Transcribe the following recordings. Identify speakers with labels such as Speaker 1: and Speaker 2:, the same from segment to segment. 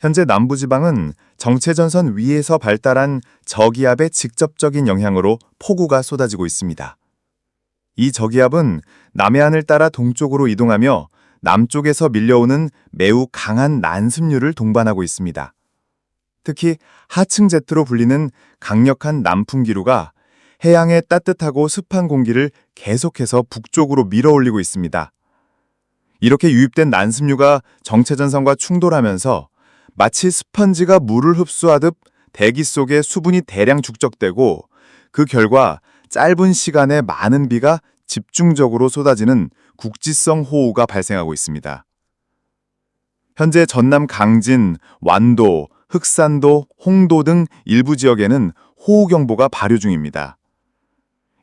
Speaker 1: 현재 남부지방은 정체전선 위에서 발달한 저기압의 직접적인 영향으로 폭우가 쏟아지고 있습니다. 이 저기압은 남해안을 따라 동쪽으로 이동하며 남쪽에서 밀려오는 매우 강한 난습류를 동반하고 있습니다. 특히 하층 제트로 불리는 강력한 남풍기류가 해양의 따뜻하고 습한 공기를 계속해서 북쪽으로 밀어올리고 있습니다. 이렇게 유입된 난습류가 정체전선과 충돌하면서 마치 스펀지가 물을 흡수하듯 대기 속에 수분이 대량 축적되고 그 결과 짧은 시간에 많은 비가 집중적으로 쏟아지는 국지성 호우가 발생하고 있습니다. 현재 전남 강진, 완도, 흑산도, 홍도 등 일부 지역에는 호우경보가 발효 중입니다.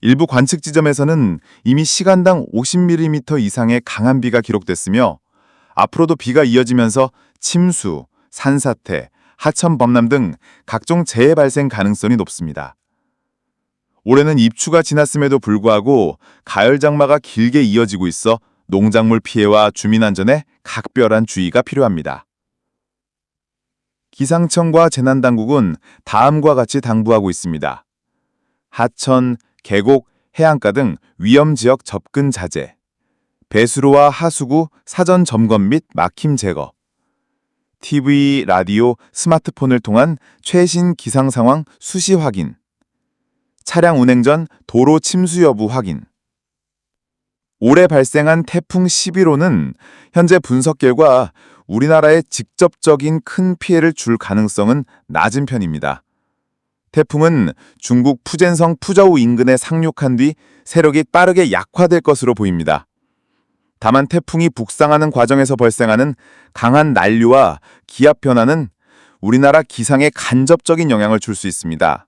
Speaker 1: 일부 관측 지점에서는 이미 시간당 50mm 이상의 강한 비가 기록됐으며 앞으로도 비가 이어지면서 침수, 산사태, 하천 범람 등 각종 재해 발생 가능성이 높습니다. 올해는 입추가 지났음에도 불구하고 가을 장마가 길게 이어지고 있어 농작물 피해와 주민 안전에 각별한 주의가 필요합니다. 기상청과 재난당국은 다음과 같이 당부하고 있습니다. 하천, 계곡, 해안가 등 위험지역 접근 자제, 배수로와 하수구 사전 점검 및 막힘 제거, TV, 라디오, 스마트폰을 통한 최신 기상 상황 수시 확인, 차량 운행 전 도로 침수 여부 확인. 올해 발생한 태풍 11호는 현재 분석 결과 우리나라에 직접적인 큰 피해를 줄 가능성은 낮은 편입니다. 태풍은 중국 푸젠성 푸저우 인근에 상륙한 뒤 세력이 빠르게 약화될 것으로 보입니다. 다만 태풍이 북상하는 과정에서 발생하는 강한 난류와 기압 변화는 우리나라 기상에 간접적인 영향을 줄 수 있습니다.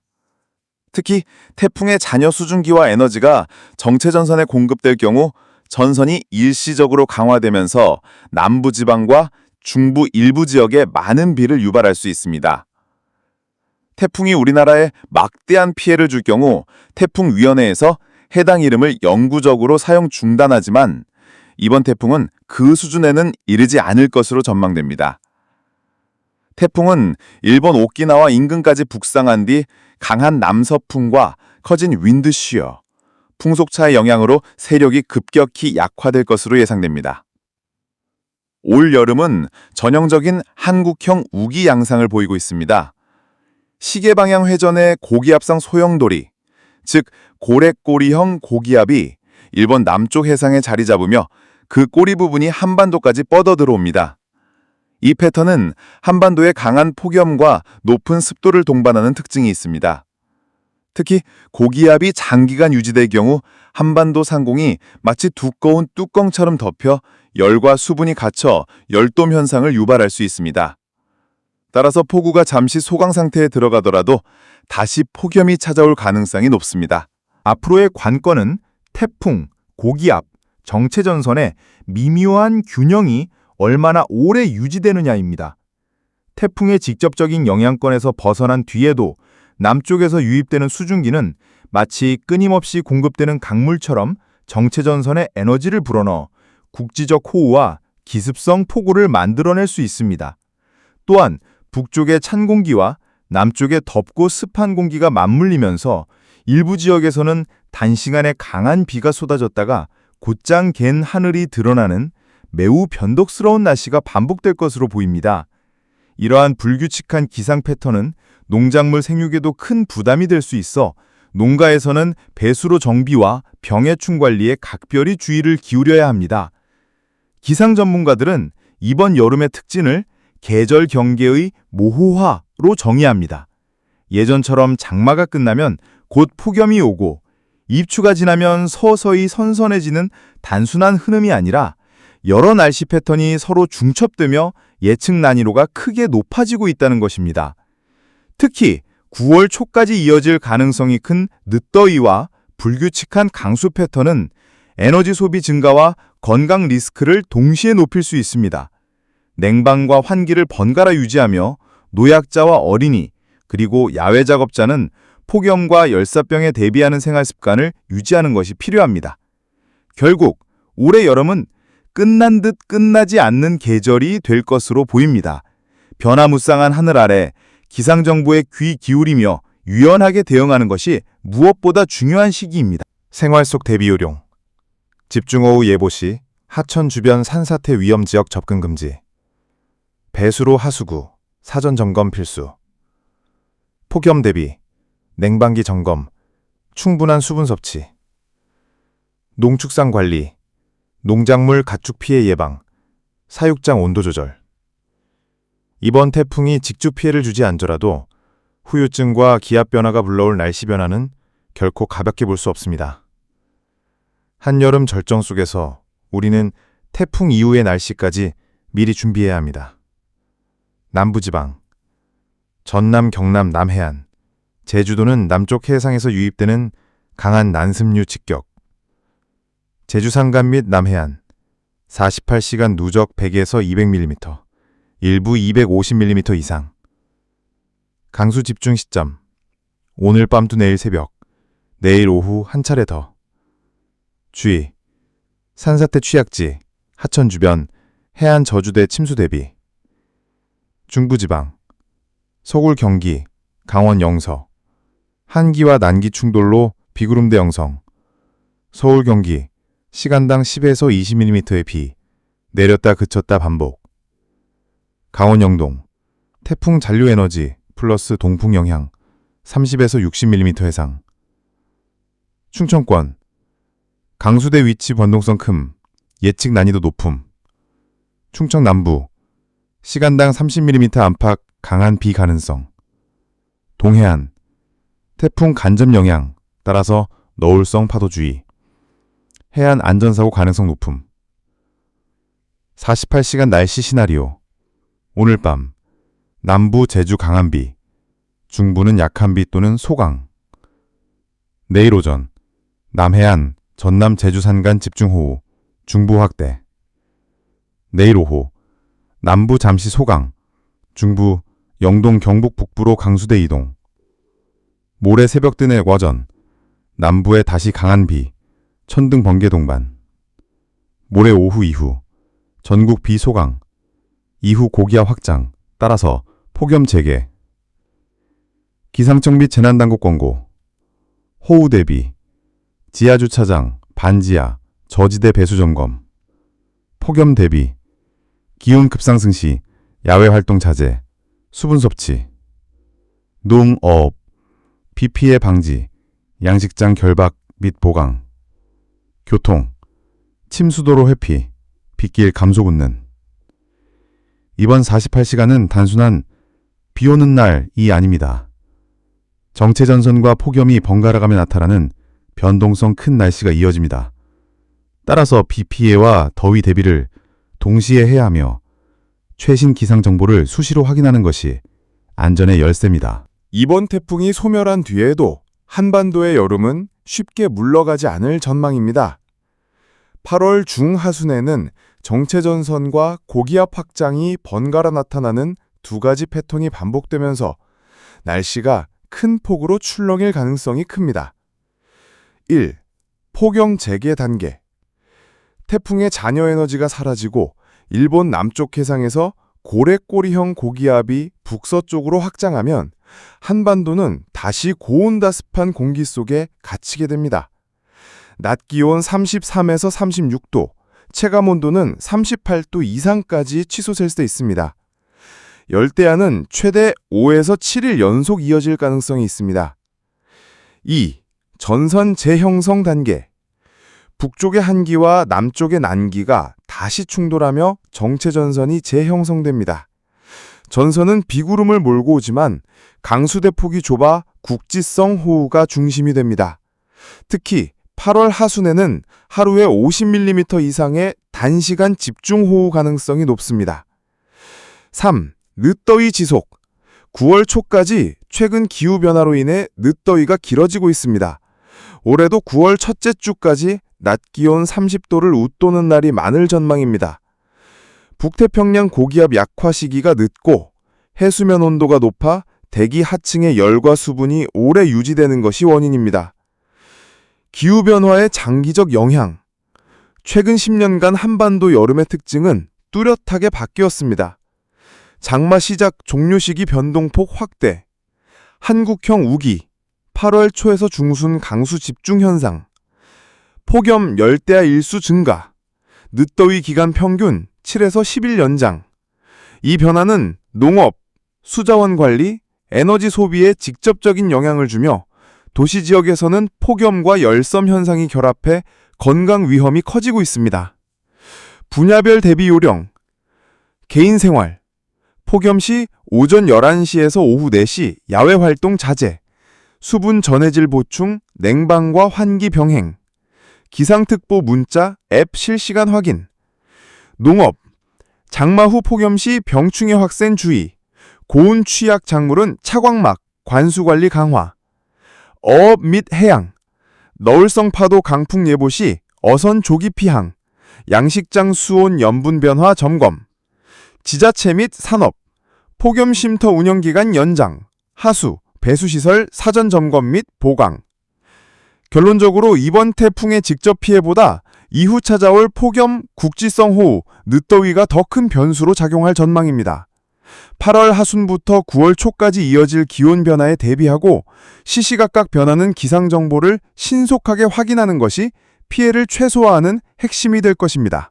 Speaker 1: 특히 태풍의 잔여 수증기와 에너지가 정체전선에 공급될 경우 전선이 일시적으로 강화되면서 남부지방과 중부 일부 지역에 많은 비를 유발할 수 있습니다. 태풍이 우리나라에 막대한 피해를 줄 경우 태풍위원회에서 해당 이름을 영구적으로 사용 중단하지만 이번 태풍은 그 수준에는 이르지 않을 것으로 전망됩니다. 태풍은 일본 오키나와 인근까지 북상한 뒤 강한 남서풍과 커진 윈드시어, 풍속차의 영향으로 세력이 급격히 약화될 것으로 예상됩니다. 올 여름은 전형적인 한국형 우기 양상을 보이고 있습니다. 시계방향 회전의 고기압상 소형돌이, 즉 고래꼬리형 고기압이 일본 남쪽 해상에 자리 잡으며 그 꼬리 부분이 한반도까지 뻗어 들어옵니다. 이 패턴은 한반도의 강한 폭염과 높은 습도를 동반하는 특징이 있습니다. 특히 고기압이 장기간 유지될 경우 한반도 상공이 마치 두꺼운 뚜껑처럼 덮여 열과 수분이 갇혀 열돔 현상을 유발할 수 있습니다. 따라서 폭우가 잠시 소강 상태에 들어가더라도 다시 폭염이 찾아올 가능성이 높습니다.
Speaker 2: 앞으로의 관건은 태풍, 고기압, 정체전선의 미묘한 균형이 얼마나 오래 유지되느냐입니다. 태풍의 직접적인 영향권에서 벗어난 뒤에도 남쪽에서 유입되는 수증기는 마치 끊임없이 공급되는 강물처럼 정체전선에 에너지를 불어넣어 국지적 호우와 기습성 폭우를 만들어낼 수 있습니다. 또한 북쪽의 찬 공기와 남쪽의 덥고 습한 공기가 맞물리면서 일부 지역에서는 단시간에 강한 비가 쏟아졌다가 곧장 갠 하늘이 드러나는 매우 변덕스러운 날씨가 반복될 것으로 보입니다. 이러한 불규칙한 기상 패턴은 농작물 생육에도 큰 부담이 될 수 있어 농가에서는 배수로 정비와 병해충 관리에 각별히 주의를 기울여야 합니다. 기상 전문가들은 이번 여름의 특징을 계절 경계의 모호화로 정의합니다. 예전처럼 장마가 끝나면 곧 폭염이 오고 입추가 지나면 서서히 선선해지는 단순한 흐름이 아니라 여러 날씨 패턴이 서로 중첩되며 예측 난이도가 크게 높아지고 있다는 것입니다. 특히 9월 초까지 이어질 가능성이 큰 늦더위와 불규칙한 강수 패턴은 에너지 소비 증가와 건강 리스크를 동시에 높일 수 있습니다. 냉방과 환기를 번갈아 유지하며 노약자와 어린이, 그리고 야외 작업자는 폭염과 열사병에 대비하는 생활 습관을 유지하는 것이 필요합니다. 결국 올해 여름은 끝난 듯 끝나지 않는 계절이 될 것으로 보입니다. 변화무쌍한 하늘 아래 기상정보에 귀 기울이며 유연하게 대응하는 것이 무엇보다 중요한 시기입니다. 생활 속 대비 요령. 집중호우 예보 시 하천 주변 산사태 위험 지역 접근 금지. 배수로 하수구 사전 점검 필수. 폭염 대비 냉방기 점검, 충분한 수분 섭취. 농축산 관리, 농작물 가축 피해 예방, 사육장 온도 조절. 이번 태풍이 직접 피해를 주지 않더라도 후유증과 기압 변화가 불러올 날씨 변화는 결코 가볍게 볼 수 없습니다. 한여름 절정 속에서 우리는 태풍 이후의 날씨까지 미리 준비해야 합니다. 남부지방, 전남, 경남, 남해안, 제주도는 남쪽 해상에서 유입되는 강한 난습류 직격. 제주 산간 및 남해안, 48시간 누적 100에서 200mm, 일부 250mm 이상. 강수 집중 시점, 오늘 밤 또 내일 새벽, 내일 오후 한 차례 더. 주의, 산사태 취약지, 하천 주변, 해안 저주대 침수 대비. 중부지방, 서울 경기, 강원 영서, 한기와 난기 충돌로 비구름대 형성. 서울 경기, 시간당 10에서 20mm의 비, 내렸다 그쳤다 반복. 강원 영동, 태풍 잔류 에너지 플러스 동풍 영향 30에서 60mm 해상. 충청권, 강수대 위치 변동성 큼, 예측 난이도 높음. 충청 남부, 시간당 30mm 안팎 강한 비 가능성. 동해안, 태풍 간접 영향 따라서 너울성 파도 주의. 해안 안전사고 가능성 높음. 48시간 날씨 시나리오. 오늘 밤, 남부 제주 강한 비, 중부는 약한 비 또는 소강. 내일 오전, 남해안, 전남 제주 산간 집중호우, 중부 확대. 내일 오후, 남부 잠시 소강, 중부 영동 경북 북부로 강수대 이동. 모레 새벽 뜨내 와전, 남부에 다시 강한 비, 천둥 번개 동반. 모레 오후 이후, 전국 비 소강, 이후 고기압 확장, 따라서 폭염 재개. 기상청 및 재난당국 권고. 호우 대비, 지하주차장, 반지하, 저지대 배수 점검. 폭염 대비, 기온 급상승 시 야외 활동 자제, 수분 섭취. 농업, 비 피해 방지, 양식장 결박 및 보강. 교통, 침수도로 회피, 빗길 감속 운는. 이번 48시간은 단순한 비 오는 날이 아닙니다. 정체전선과 폭염이 번갈아가며 나타나는 변동성 큰 날씨가 이어집니다. 따라서 비 피해와 더위 대비를 동시에 해야 하며 최신 기상 정보를 수시로 확인하는 것이 안전의 열쇠입니다.
Speaker 1: 이번 태풍이 소멸한 뒤에도 한반도의 여름은 쉽게 물러가지 않을 전망입니다. 8월 중하순에는 정체전선과 고기압 확장이 번갈아 나타나는 두 가지 패턴이 반복되면서 날씨가 큰 폭으로 출렁일 가능성이 큽니다. 1. 폭염 재개 단계. 태풍의 잔여 에너지가 사라지고 일본 남쪽 해상에서 고래꼬리형 고기압이 북서쪽으로 확장하면 한반도는 다시 고온다습한 공기 속에 갇히게 됩니다. 낮 기온 33에서 36도, 체감온도는 38도 이상까지 치솟을 수 있습니다. 열대야는 최대 5에서 7일 연속 이어질 가능성이 있습니다. 2. 전선 재형성 단계. 북쪽의 한기와 남쪽의 난기가 다시 충돌하며 정체전선이 재형성됩니다. 전선은 비구름을 몰고 오지만 강수대폭이 좁아 국지성 호우가 중심이 됩니다. 특히 8월 하순에는 하루에 50mm 이상의 단시간 집중호우 가능성이 높습니다. 3. 늦더위 지속. 9월 초까지 최근 기후변화로 인해 늦더위가 길어지고 있습니다. 올해도 9월 첫째 주까지 낮 기온 30도를 웃도는 날이 많을 전망입니다. 북태평양 고기압 약화 시기가 늦고 해수면 온도가 높아 대기 하층의 열과 수분이 오래 유지되는 것이 원인입니다. 기후변화의 장기적 영향. 최근 10년간 한반도 여름의 특징은 뚜렷하게 바뀌었습니다.
Speaker 3: 장마 시작 종료시기 변동폭 확대, 한국형 우기, 8월 초에서 중순 강수 집중 현상, 폭염 열대야 일수 증가, 늦더위 기간 평균 7에서 10일 연장. 이 변화는 농업, 수자원 관리, 에너지 소비에 직접적인 영향을 주며 도시 지역에서는 폭염과 열섬 현상이 결합해 건강 위험이 커지고 있습니다. 분야별 대비 요령, 개인 생활, 폭염 시 오전 11시에서 오후 4시 야외 활동 자제, 수분 전해질 보충, 냉방과 환기 병행, 기상특보 문자, 앱 실시간 확인, 농업, 장마 후 폭염 시 병충해 확산 주의, 고온 취약 작물은 차광막, 관수관리 강화, 어업 및 해양, 너울성 파도 강풍 예보 시 어선 조기 피항, 양식장 수온 염분 변화 점검, 지자체 및 산업, 폭염 쉼터 운영 기간 연장, 하수, 배수시설 사전 점검 및 보강. 결론적으로 이번 태풍의 직접 피해보다 이후 찾아올 폭염, 국지성 호우, 늦더위가 더 큰 변수로 작용할 전망입니다. 8월 하순부터 9월 초까지 이어질 기온 변화에 대비하고 시시각각 변하는 기상 정보를 신속하게 확인하는 것이 피해를 최소화하는 핵심이 될 것입니다.